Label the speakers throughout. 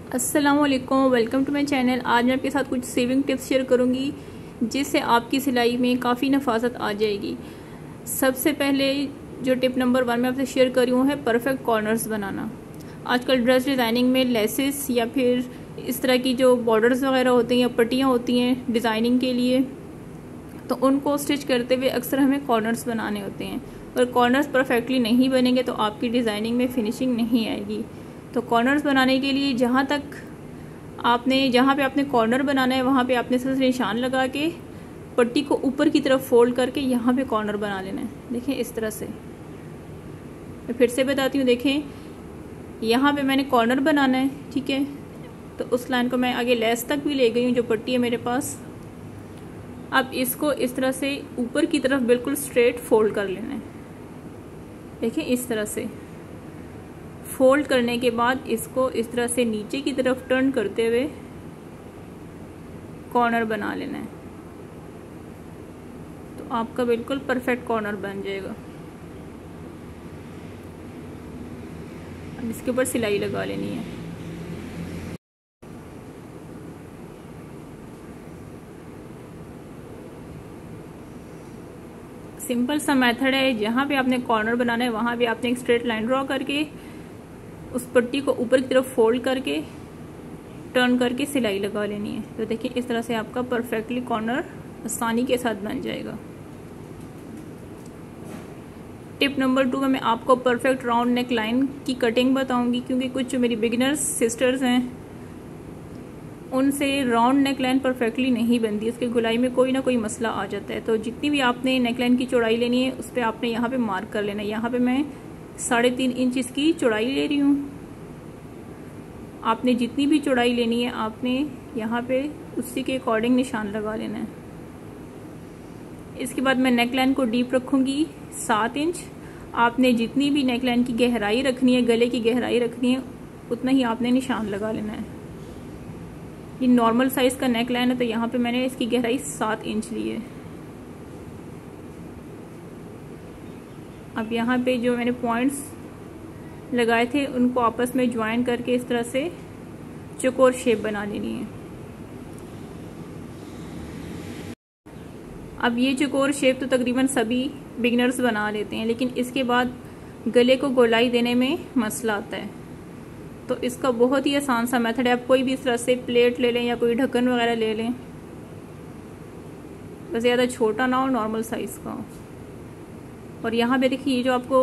Speaker 1: अस्सलामुअलैकुम, welcome to my channel. आज मैं आपके साथ कुछ सेविंग टिप्स शेयर करूंगी जिससे आपकी सिलाई में काफ़ी नफासत आ जाएगी। सबसे पहले जो टिप नंबर 1 मैं आपसे शेयर कर रही हूँ है परफेक्ट कॉर्नर्स बनाना। आजकल ड्रेस डिज़ाइनिंग में लेसेस या फिर इस तरह की जो बॉर्डर्स वगैरह होती हैं या पट्टियाँ होती हैं डिज़ाइनिंग के लिए, तो उनको स्टिच करते हुए अक्सर हमें कॉर्नर्स बनाने होते हैं। और कॉर्नर्स परफेक्टली नहीं बनेंगे तो आपकी डिज़ाइनिंग में फिनिशिंग नहीं आएगी। तो कॉर्नर्स बनाने के लिए जहाँ पे आपने कॉर्नर बनाना है वहाँ पे आपने सबसे निशान लगा के पट्टी को ऊपर की तरफ फोल्ड करके यहाँ पे कॉर्नर बना लेना है। देखें इस तरह से, मैं फिर से बताती हूँ। देखें यहाँ पे मैंने कॉर्नर बनाना है, ठीक है। तो उस लाइन को मैं आगे लेस तक भी ले गई हूँ जो पट्टी है मेरे पास। अब इसको इस तरह से ऊपर की तरफ बिल्कुल स्ट्रेट फोल्ड कर लेना है। देखें इस तरह से फोल्ड करने के बाद इसको इस तरह से नीचे की तरफ टर्न करते हुए कॉर्नर बना लेना है। तो आपका बिल्कुल परफेक्ट कॉर्नर बन जाएगा। अब इसके ऊपर सिलाई लगा लेनी है। सिंपल सा मेथड है। जहाँ पे आपने कॉर्नर बनाना है वहाँ पे आपने एक स्ट्रेट लाइन ड्रॉ करके उस पट्टी को ऊपर की तरफ फोल्ड करके टर्न करके सिलाई लगा लेनी है। तो देखिए इस तरह से आपका परफेक्टली कॉर्नर आसानी के साथ बन जाएगा। टिप नंबर 2 में मैं आपको परफेक्ट राउंड नेक लाइन की कटिंग बताऊंगी, क्योंकि कुछ जो मेरी बिगिनर्स सिस्टर्स हैं उनसे राउंड नेक लाइन परफेक्टली नहीं बनती, उसके गुलाई में कोई ना कोई मसला आ जाता है। तो जितनी भी आपने नेक लाइन की चौड़ाई लेनी है उस पर आपने यहाँ पे मार्क कर लेना है। यहाँ पे मैं 3.5 इंच इसकी चौड़ाई ले रही हूँ। आपने जितनी भी चौड़ाई लेनी है आपने यहाँ पे उसी के अकॉर्डिंग निशान लगा लेना है। इसके बाद मैं नेक लाइन को डीप रखूँगी 7 इंच। आपने जितनी भी नेक लाइन की गहराई रखनी है, गले की गहराई रखनी है, उतना ही आपने निशान लगा लेना है। ये नॉर्मल साइज का नेक लाइन है तो यहाँ पे मैंने इसकी गहराई 7 इंच ली है। अब यहाँ पे जो मैंने पॉइंट्स लगाए थे उनको आपस में ज्वाइन करके इस तरह से चौकोर शेप बना लेनी है। अब ये चौकोर शेप तो तकरीबन सभी बिगिनर्स बना लेते हैं, लेकिन इसके बाद गले को गोलाई देने में मसला आता है। तो इसका बहुत ही आसान सा मेथड है। आप कोई भी इस तरह से प्लेट ले लें या कोई ढक्कन वगैरह ले लें, बस ज़्यादा छोटा ना हो, नॉर्मल साइज़ का हो। और यहाँ पे देखिए ये जो आपको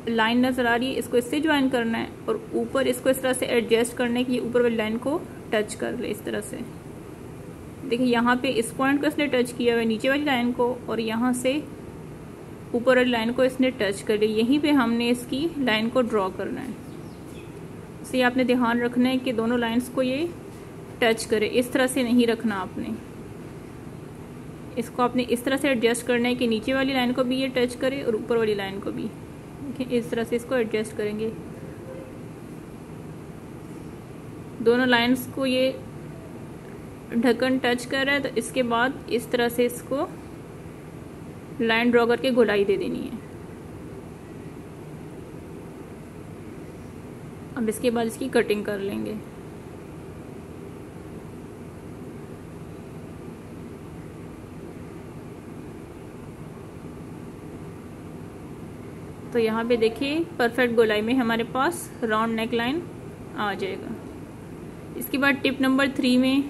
Speaker 1: लाइन नज़र आ रही है इसको इससे ज्वाइन करना है और ऊपर इसको इस तरह से एडजस्ट करने की ऊपर वाली लाइन को टच कर ले इस तरह से। देखिए यहाँ पे इस पॉइंट को इसने टच किया हुआ है नीचे वाली लाइन को, और यहाँ से ऊपर वाली लाइन को इसने टच कर लिया। यहीं पे हमने इसकी लाइन को ड्रॉ करना है। इसे आपने ध्यान रखना है कि दोनों लाइंस को ये टच करे, इस तरह से नहीं रखना आपने। इसको आपने इस तरह से एडजस्ट करना है कि नीचे वाली लाइन को भी ये टच करे और ऊपर वाली लाइन को भी। देखिए इस तरह से इसको एडजस्ट करेंगे। दोनों लाइंस को ये ढक्कन टच कर रहा है तो इसके बाद इस तरह से इसको लाइन ड्रॉ करके गोलाई दे देनी है। अब इसके बाद इसकी कटिंग कर लेंगे। तो यहाँ पे देखिए परफेक्ट गोलाई में हमारे पास राउंड नेक लाइन आ जाएगा। इसके बाद टिप नंबर 3 में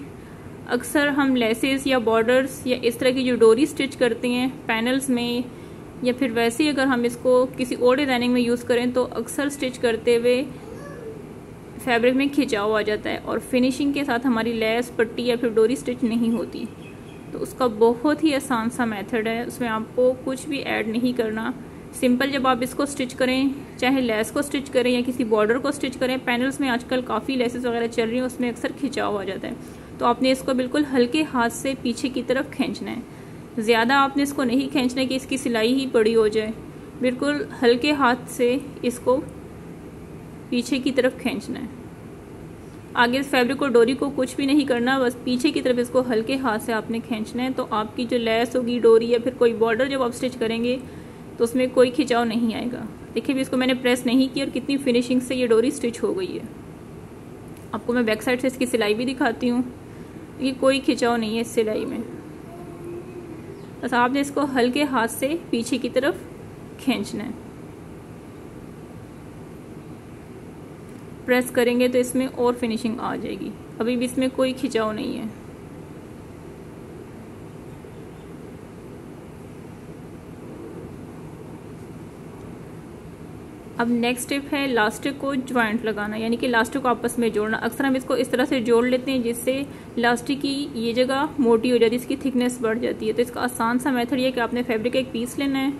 Speaker 1: अक्सर हम लेसेस या बॉर्डर्स या इस तरह की जो डोरी स्टिच करते हैं पैनल्स में, या फिर वैसे ही अगर हम इसको किसी और डिज़ाइनिंग में यूज़ करें तो अक्सर स्टिच करते हुए फैब्रिक में खिंचाव आ जाता है और फिनिशिंग के साथ हमारी लेस पट्टी या फिर डोरी स्टिच नहीं होती। तो उसका बहुत ही आसान सा मेथड है, उसमें आपको कुछ भी ऐड नहीं करना। सिंपल जब आप इसको स्टिच करें, चाहे लेस को स्टिच करें या किसी बॉर्डर को स्टिच करें, पैनल्स में आजकल काफ़ी लेसेस वगैरह चल रही हैं, उसमें अक्सर खिंचाव आ जाता है। तो आपने इसको बिल्कुल हल्के हाथ से पीछे की तरफ खींचना है। ज़्यादा आपने इसको नहीं खींचना कि इसकी सिलाई ही बड़ी हो जाए। बिल्कुल हल्के हाथ से इसको पीछे की तरफ खींचना है। आगे फैब्रिक और डोरी को कुछ भी नहीं करना, बस पीछे की तरफ इसको हल्के हाथ से आपने खींचना है। तो आपकी जो लेस होगी, डोरी या फिर कोई बॉर्डर जब आप स्टिच करेंगे तो उसमें कोई खिंचाव नहीं आएगा। देखिए भी इसको मैंने प्रेस नहीं किया और कितनी फिनिशिंग से ये डोरी स्टिच हो गई है। आपको मैं बैक साइड से इसकी सिलाई भी दिखाती हूँ। ये कोई खिंचाव नहीं है इस सिलाई में, बस आपने इसको हल्के हाथ से पीछे की तरफ खींचना है। प्रेस करेंगे तो इसमें और फिनिशिंग आ जाएगी। अभी भी इसमें कोई खिंचाव नहीं है। अब नेक्स्ट स्टेप है लास्टिक को ज्वाइंट लगाना, यानी कि लास्टिक को आपस में जोड़ना। अक्सर हम इसको इस तरह से जोड़ लेते हैं जिससे लास्टिक की ये जगह मोटी हो जाती है, इसकी थिकनेस बढ़ जाती है। तो इसका आसान सा मेथड ये है कि आपने फैब्रिक का एक पीस लेना है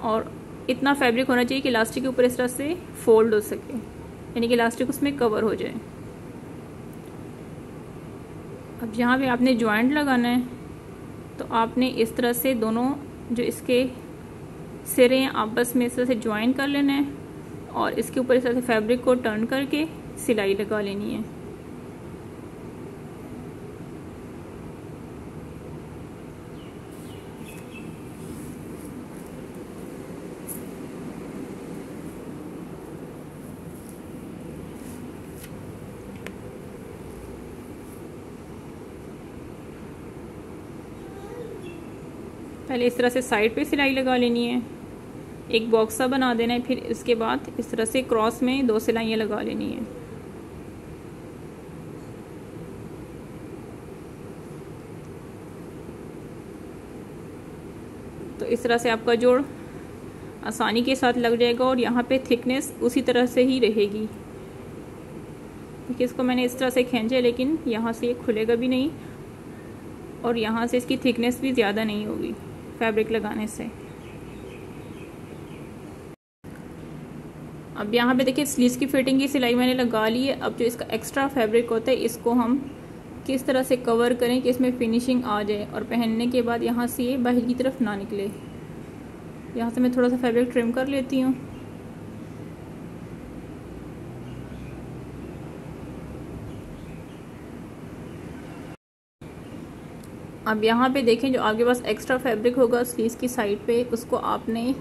Speaker 1: और इतना फैब्रिक होना चाहिए कि लास्टिक के ऊपर इस तरह से फोल्ड हो सके, यानी कि लास्टिक उसमें कवर हो जाए। अब जहाँ भी आपने ज्वाइंट लगाना है तो आपने इस तरह से दोनों जो इसके सिरे हैं आपस में इस तरह से ज्वाइन कर लेना है और इसके ऊपर इस तरह से फैब्रिक को टर्न करके सिलाई लगा लेनी है। पहले इस तरह से साइड पे सिलाई लगा लेनी है, एक बॉक्स सा बना देना है, फिर इसके बाद इस तरह से क्रॉस में 2 सिलाइयाँ लगा लेनी है। तो इस तरह से आपका जोड़ आसानी के साथ लग जाएगा और यहाँ पे थिकनेस उसी तरह से ही रहेगी। देखिए इसको मैंने इस तरह से खींचा लेकिन यहाँ से ये खुलेगा भी नहीं और यहाँ से इसकी थिकनेस भी ज़्यादा नहीं होगी फैब्रिक लगाने से। अब यहाँ पे देखिए स्लीव्स की फिटिंग की सिलाई मैंने लगा ली है। अब जो इसका एक्स्ट्रा फैब्रिक होता है इसको हम किस तरह से कवर करें कि इसमें फिनिशिंग आ जाए और पहनने के बाद यहाँ से ये बाहर की तरफ ना निकले। यहाँ से मैं थोड़ा सा फैब्रिक ट्रिम कर लेती हूँ। अब यहाँ पे देखें जो आपके पास एक्स्ट्रा फैब्रिक होगा स्लीव्स की साइड पे, उसको आपने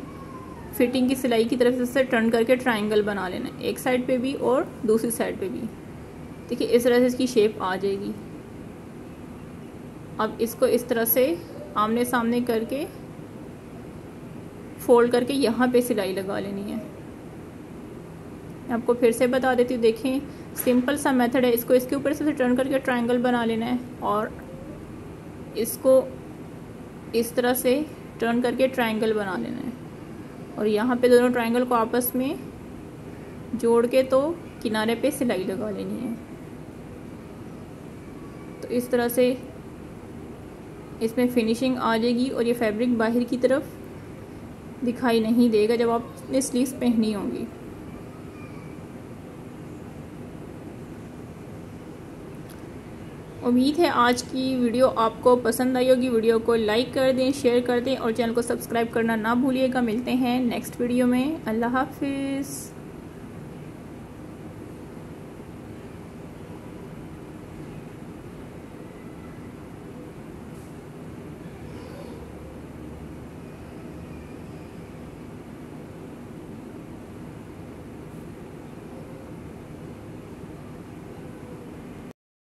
Speaker 1: फिटिंग की सिलाई की तरफ से टर्न करके ट्रायंगल बना लेना है, एक साइड पे भी और दूसरी साइड पे भी। देखिए इस तरह से इसकी शेप आ जाएगी। अब इसको इस तरह से आमने सामने करके फोल्ड करके यहाँ पे सिलाई लगा लेनी है। मैं आपको फिर से बता देती हूँ, देखें सिंपल सा मेथड है। इसको इसके ऊपर से टर्न करके ट्रायंगल बना लेना है और इसको इस तरह से टर्न करके ट्रायंगल बना लेना है और यहाँ पे दोनों ट्रायंगल को आपस में जोड़ के तो किनारे पे सिलाई लगा लेनी है। तो इस तरह से इसमें फिनिशिंग आ जाएगी और ये फैब्रिक बाहर की तरफ दिखाई नहीं देगा जब आपने स्लीव्स पहनी होंगी। उम्मीद है आज की वीडियो आपको पसंद आई होगी। वीडियो को लाइक कर दें, शेयर कर दें और चैनल को सब्सक्राइब करना ना भूलिएगा। मिलते हैं नेक्स्ट वीडियो में। अल्लाह हाफिज़।